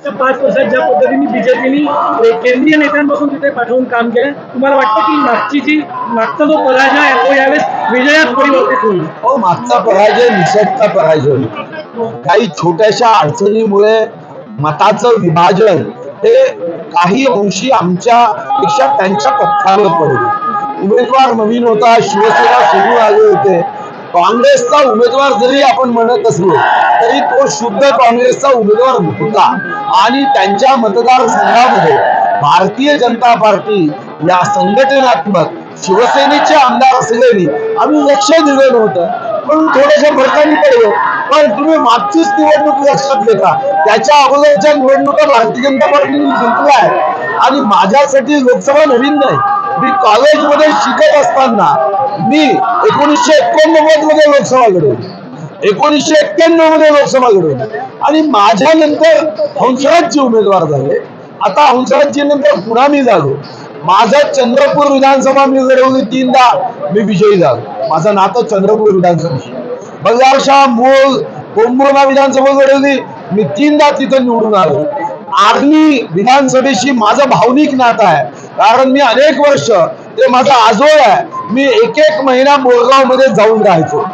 त्या 5 वर्षात ज्या पद्धतीने बीजेपीने केंद्रीय नेत्यांपासून तिथे पाठवून काम केलं, तुम्हाला वाटतं की मागचा जो पराजय आहे तो यावेळेस विजयात परिवर्तित होईल? हो, मागचा पराजय निषेधचा पराजय होईल. काही छोट्याशा अडचणीमुळे मताचं विभाजन हे काही अंशी आमच्या पेक्षा त्यांच्या पक्षावर पडले. उमेदवार नवीन होता, शिवसेना सोडून आले होते. काँग्रेसचा उमेदवार जरी आपण म्हणत असलो तरी तो शुद्ध काँग्रेसचा उमेदवार होता आणि त्यांच्या मतदारसंघामध्ये भारतीय जनता पार्टी या संघटनात्मक शिवसेनेचे आमदार असलेली आम्ही लक्ष दिलं नव्हतं, पण थोड्याशा फरकाने पडलो. पण तुम्ही मागचीच निवडणूक लक्षात घेता, त्याच्या अगोदरच्या निवडणुका भारतीय जनता पार्टीने जिंकल्या आहेत आणि माझ्यासाठी लोकसभा नवीन नाही. मी कॉलेजमध्ये शिकत असताना मी 1989 मध्ये लोकसभा लढवली, 1991 मध्ये लोकसभा लढवली आणि माझ्या नंतर हंसराजचे उमेदवार झाले. आता हंसराजजी नंतर पुन्हा मी झालो. माझा चंद्रपूर विधानसभा मी लढवली 3दा, मी विजयी झालो. माझं नातं चंद्रपूर विधानसभा. बल्लारशाह मूळ कोंबुर्णा विधानसभा लढवली, मी 3दा तिथं निवडून आलो. आर्मी विधानसभेशी माझं भावनिक नातं आहे, कारण मी अनेक वर्ष ते माझा आजोळ आहे. मी एक महिना बोरगाव मध्ये जाऊन राहायचो.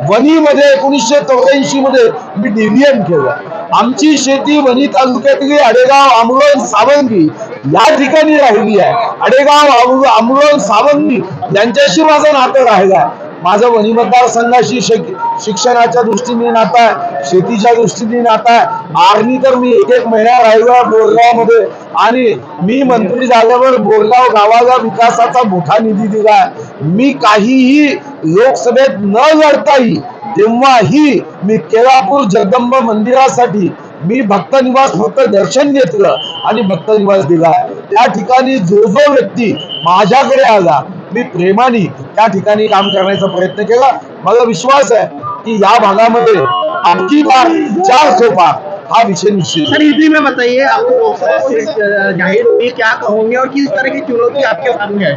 वणीमध्ये 1984 मध्ये मी डिव्हिजन केलं. आमची शेती वणी तालुक्यातली अडेगाव, आमरोण, सावंगी या ठिकाणी राहिली आहे. अडेगाव, आमरोण, सावंगी यांच्याशी माझं नातं राहिलं आहे. माझं वणी मतदारसंघाशी शिक्षणाच्या दृष्टीने नातं आहे, शेतीच्या दृष्टीने नातं आहे. आर्मी तर मी एक महिना राहिलो बोरगाव मध्ये आणि मी मंत्री झाल्यावर बोरगाव गावाला विकासाचा मोठा निधी दिला. मी काहीही लोकसभेत न लढताही तेव्हाही मी केळापूर जगदंबा मंदिरासाठी मी भक्त निवास फक्त दर्शन घेतलं आणि भक्त निवास दिला. त्या ठिकाणी जो व्यक्ती माझ्याकडे आला, मी प्रेमाने त्या ठिकाणी काम करण्याचा प्रयत्न केला. मला विश्वास आहे की या भागामध्ये आपकी बार 400 पार हा विषय निश्चित. सर इसी में बताइए, आपको जाहिर हुई क्या कहोगे और किस तरह की चुनौती आपके सामने है?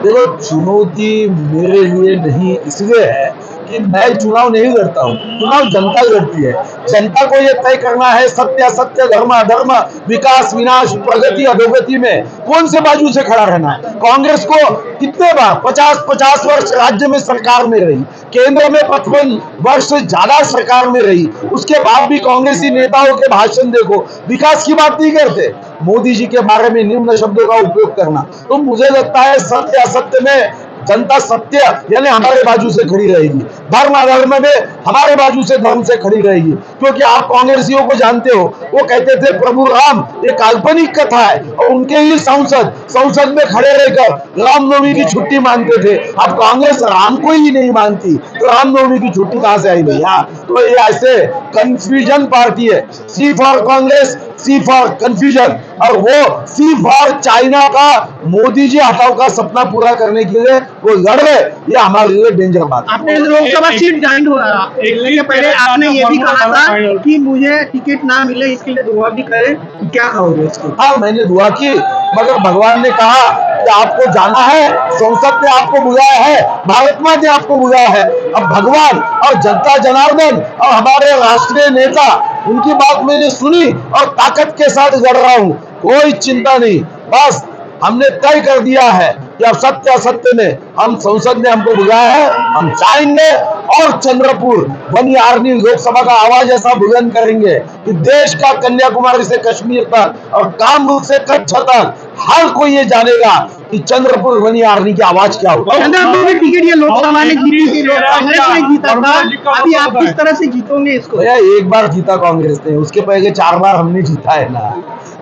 देखो, चुनौती मेरे लिए नहीं इसलिए है कि मैं चुनाव नहीं लड़ता हूँ, चुनाव जनता लड़ती है. जनता को ये तय करना है सत्य असत्य, धर्म अधर्म, विकास विनाश, प्रगति अधोगति में कौन से बाजू से खड़ा रहना है. कांग्रेस को कितने बार 50-50 वर्ष राज्य में सरकार में रही, केंद्र में 55 वर्ष ज्यादा सरकार में रही, उसके बाद भी कांग्रेसी नेताओं के भाषण देखो, विकास की बात नहीं करते. मोदी जी के बारे में निम्न शब्दों का उपयोग करना. तो मुझे लगता है सत्य असत्य में जनता सत्य यानी हमारे बाजू से खड़ी रहेगी, धर्म अधर्म में हमारे बाजू से धर्म से खड़ी रहेगी. क्योंकि आप कांग्रेसियों को जानते हो, वो कहते थे प्रभु राम ये काल्पनिक कथा है और उनके ही संसद में खड़े रहकर रामनवमी की छुट्टी मानते थे. अब कांग्रेस राम को ही नहीं मानती तो रामनवमी की छुट्टी कहां से आई भैया. तो ये ऐसे कंफ्यूजन पार्टी है. C for Congress, C for confusion, और वो सी फॉर चाइना का मोदी जी हटाओ का सपना पूरा करने के लिए वो लड़ रहे. ये हमारे लिए डेंजर बात. आपने लोकसभा सीट ज्वाइन हुआ, इसलिए पहले आपने ये भी कहा था कि मुझे टिकट ना मिले, इसके लिए दुआ भी करें. क्या कहोगे इसको? हाँ, मैंने दुआ की, मगर भगवान ने कहा कि आपको जाना है, संसद ने आपको बुलाया है, भारत माँ ने आपको बुलाया है. अब भगवान और जनता जनार्दन और हमारे राष्ट्रीय नेता उनकी बात मैंने सुनी और ताकत के साथ लड़ रहा हूँ. कोई चिंता नहीं. बस हमने तय कर दिया है कि अब सत्य असत्य में हम संसद ने हमको बुलाया है, हम जाएंगे और चंद्रपुर वनी आर्मी लोकसभा का आवाज ऐसा बुलंद करेंगे कि देश का कन्याकुमारी से कश्मीर तक और कामरूप से कच्छ तक हर कोई ये जानेगा कि चंद्रपुर वनी आर्मी की आवाज क्या होती है. टिकट ये लोकसभा ने जीती थी, कांग्रेस ने जीता था, अभी आप किस तरह से जीतोगे इसको? भैया एक बार जीता कांग्रेस ने, उसके पहले 4 बार हमने जीता है ना.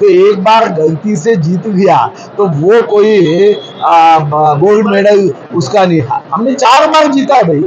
तो एक बार गलती से जीत गया तो वो कोई गोल्ड मेडल उसका नहीं था. हमने 4 बार जीता है भाई.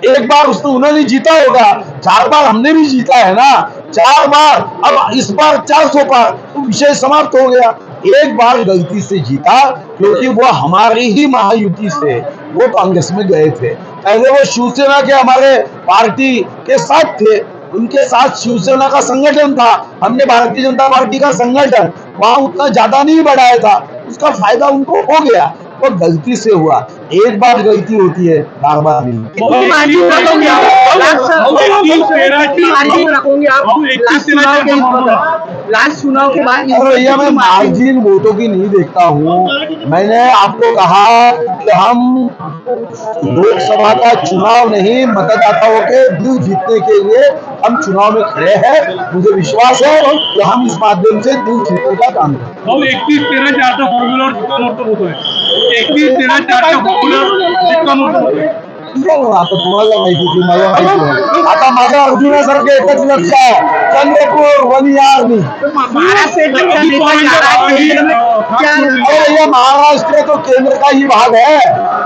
एक बार उसने उन्होंने जीता होगा, 4 बार हमने भी जीता है ना. 4 बार, अब इस बार 400 पार, तो विषय समाप्त हो गया. एक बार गलती से जीता क्योंकि वो हमारी ही महायुति से वो कांग्रेस में गए थे. पहले वो शिवसेना के हमारे पार्टी के साथ थे, उनके साथ शिवसेना का संगठन था, हमने भारतीय जनता पार्टी का संगठन वहां उतना ज्यादा नहीं बढ़ाया था. उसका फायदा उनको हो गया, वो गलती से हुआ. एक बार गलती होती है, बार बार नहीं। भाऊ, मार्जिन रखोगे आप? मार्जिन रखोगे आप? लास्ट चुनाव के लास्ट चुनाव के बाद और भैया मैं मार्जिन वोटों की नहीं देखता हूँ। मैंने आपको कहा कि हम लोकसभा का चुनाव नहीं, मतदाताओं के दिल जीतने के लिए हम चुनाव में खड़े हैं। मुझे विश्वास है कि हम इस माध्यम से दिल जीतने का काम करें। भाऊ 31-13-4चा फॉर्म्युलावर शिक्कामोर्तब होतोय. 31-13-4च्या फॉर्म्युलावर शिक्कामोर्तब होतोय. आता तुम्हाला माहिती की मला माहिती आहे. आता माझा अर्जुनासारखे एकच लक्ष आहे, चंद्रपूर वनियारनी. महाराष्ट्र एक अच्छा नेता जा रहा है केंद्र में क्या अरे ये महाराष्ट्र तो केंद्र का ही भाग है।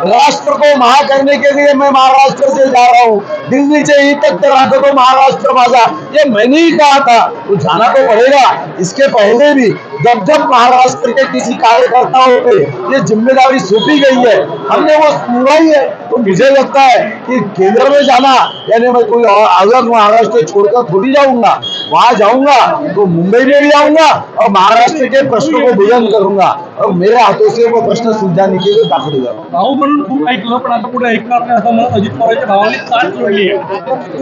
राष्ट्र को महा करने के लिए मैं महाराष्ट्र से जा रहा हूँ। दिल्ली से ही तक राखो तो महाराष्ट्र माझा, ये मैंने ही कहा था। तो जाना तो पड़ेगा। इसके पहले भी जब जब महाराष्ट्र के किसी कार्यकर्ताओं पे ये जिम्मेदारी सौंपी गई है, हमने वो निभाई है। तो मुझे लगता है कि केंद्र में जाना यानी मैं कोई और अलग महाराष्ट्र छोड़कर थोड़ी जाऊंगा। वहां जाऊंगा तो मुंबई में भी आऊंगा और महाराष्ट्र के प्रश्नों को बुलंद करूंगा और मेरे हाथों से वो प्रश्न सुलझाने के लिए दाखिल जाऊंगा। भाऊ म्हणून खूप ऐकलं, पण आता पुढे ऐकणार नाही असं मला अजित पवारच्या भावाने साथ जोडली आहे.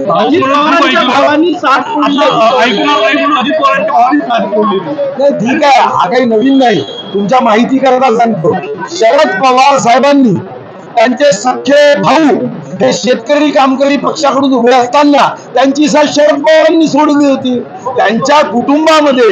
भाऊ म्हणून खूप ऐकलं, भावांनी साथ जोडली आहे. आता ऐकणार नाही म्हणून अजित पवारांच्या भावाने साथ जोडली आहे. नाही ठीक आहे, हा काही नवीन नाही. तुमच्या माहिती करता सांगतो, शरद पवार साहेबांनी त्यांचे सख्खे भाऊ हे शेतकरी कामकरी पक्षाकडून उभे असताना त्यांची साथ शरद पवारांनी सोडली होती. त्यांच्या कुटुंबामध्ये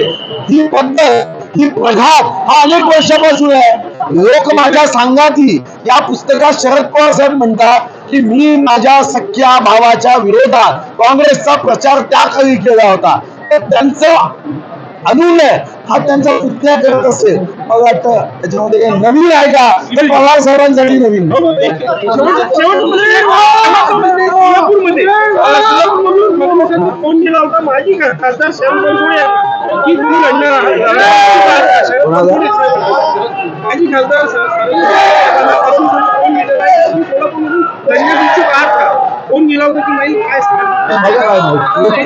ही पद्धत ही प्रघात हा अनेक वर्षापासून आहे. लोक माझ्या सांगाती या पुस्तकात शरद पवार साहेब म्हणतात की मी माझ्या सख्या भावाच्या विरोधात काँग्रेसचा प्रचार त्याखाली केला होता. तर त्यांचं अनुनय हा त्यांचा पुतण्या करत असेल. मला वाटतं त्याच्यामध्ये काही नवीन आहे का? तर पवार साहेबांसाठी नवीन फोन केला होता माजी खासदार शरद बनसोडे की तुम्ही लढणार माजी खासदार फोन गेला होता की नाही काय मला काय माहिती.